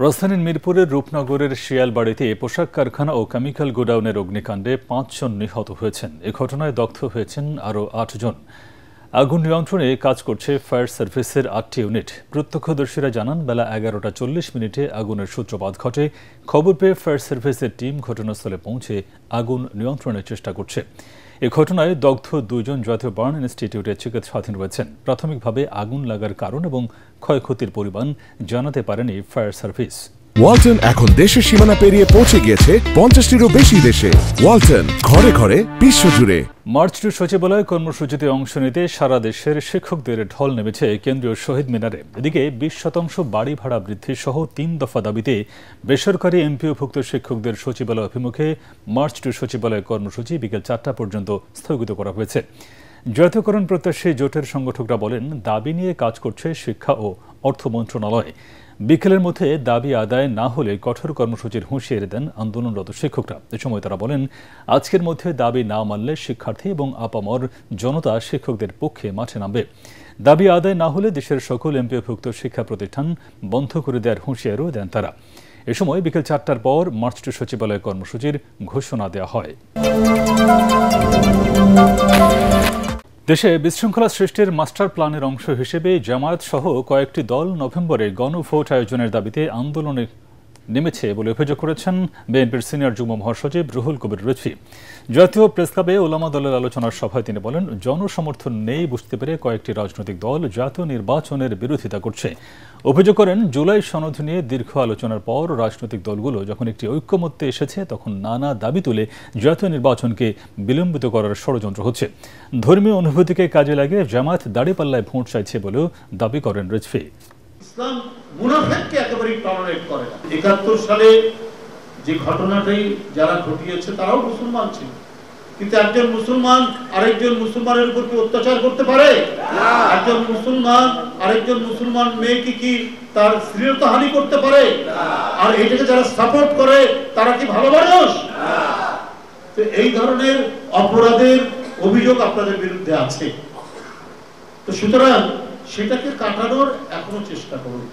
রাজধানীর মিরপুরের রূপনগরের শিয়ালবাড়িতে পোশাক কারখানা ও কেমিক্যাল গোডাউনের অগ্নিকাণ্ডে ৫ জন নিহত হয়েছেন। এ ঘটনায় দগ্ধ হয়েছেন আরও ৮ জন। আগুন নিয়ন্ত্রণে কাজ করছে ফায়ার সার্ভিসের ৮টি ইউনিট। প্রত্যক্ষদর্শীরা জানান, বেলা ১১টা ৪০ আগুনের সূত্রপাত ঘটে। খবর পেয়ে ফায়ার সার্ভিসের টিম ঘটনাস্থলে পৌঁছে আগুন নিয়ন্ত্রণের চেষ্টা করছে। এ ঘটনায় দগ্ধ ২ জন জাতীয় বার্ন ইনস্টিটিউটে চিকিৎসাধীন রয়েছেন। প্রাথমিকভাবে আগুন লাগার কারণ এবং ক্ষয়ক্ষতির পরিমাণ জানাতে পারেনি ফায়ার সার্ভিস। ওয়ালটন এখন দেশের সীমানা পেরিয়ে পৌঁছে গিয়েছে ৫০টিরও বেশি দেশে। ওয়ালটন, ঘরে ঘরে, বিশ্বজুড়ে। মার্চ টু সচিবালয় কর্মসূচিতে অংশ নিতে সারা দেশের শিক্ষকদের ঢল নেমেছে কেন্দ্রীয় শহীদ মিনারে। এদিকে ২০% বাড়ি ভাড়া বৃদ্ধি সহ ৩ দফা দাবিতে বেসরকারি এমপিওভুক্ত শিক্ষকদের সচিবালয় অভিমুখে মার্চ টু সচিবালয় কর্মসূচি বিকেল ৪টা পর্যন্ত স্থগিত করা হয়েছে। জাতীয়করণ প্রত্যাশী জোটের সংগঠকরা বলেন, দাবি নিয়ে কাজ করছে শিক্ষা ও অর্থ মন্ত্রণালয়। বিকেলের মধ্যে দাবি আদায় না হলে কঠোর কর্মসূচির হুঁশিয়ারি দেন আন্দোলনরত শিক্ষকরা। এ সময় তারা বলেন, আজকের মধ্যে দাবি না মানলে শিক্ষার্থী এবং আপামর জনতা শিক্ষকদের পক্ষে মাঠে নামবে। দাবি আদায় না হলে দেশের সকল এমপিওভুক্ত শিক্ষা প্রতিষ্ঠান বন্ধ করে দেওয়ার হুঁশিয়ারিও দেন তারা। এ সময় বিকেল ৪টার পর মার্চ টু সচিবালয় কর্মসূচির ঘোষণা দেওয়া হয়। দেশে বিশৃঙ্খলা সৃষ্টির মাস্টার প্ল্যানের অংশ হিসেবে জামায়াত সহ কয়েকটি দল নভেম্বরে গণভোট আয়োজনের দাবিতে আন্দোলনে নেমেছে বলে অভিযোগ করেছেন বিএনপির সিনিয়র যুগ্ম মহাসচিব রুহুল কবির রিজভী। জাতীয় প্রেসক্লাবে ওলামা দলের আলোচনার সভায় তিনি বলেন, জনসমর্থন নেই বুঝতে পেরে কয়েকটি রাজনৈতিক দল জাতীয় নির্বাচনের বিরোধিতা করছে। অভিযোগ করেন, জুলাই সনদ নিয়ে দীর্ঘ আলোচনার পর রাজনৈতিক দলগুলো যখন একটি ঐক্যমত্যে এসেছে, তখন নানা দাবি তুলে জাতীয় নির্বাচনকে বিলম্বিত করার ষড়যন্ত্র হচ্ছে। ধর্মীয় অনুভূতিকে কাজে লাগিয়ে জামায়াত দাঁড়িপাল্লায় ভোট চাইছে বলেও দাবি করেন রিজভী। ইসলাম মুনাফিককে একেবারেই টলারেট করে না। ৭১ সালে যে ঘটনাটাই যারা ঘটিয়েছে তারাও মুসলমান ছিল, কিন্তু একজন মুসলমান আরেকজন মুসলমানের উপর কি অত্যাচার করতে পারে? একজন মুসলমান আরেকজন মুসলমান মেয়েকে কি তার শ্লীলতাহানি করতে পারে? আর এটাকে যারা সাপোর্ট করে তারা কি ভালো মানুষ? তো এই ধরনের অপরাধের অভিযোগ আপনাদের বিরুদ্ধে আছে। তো সুতরাং সেটাকে কাটানোর এখনো চেষ্টা করুন।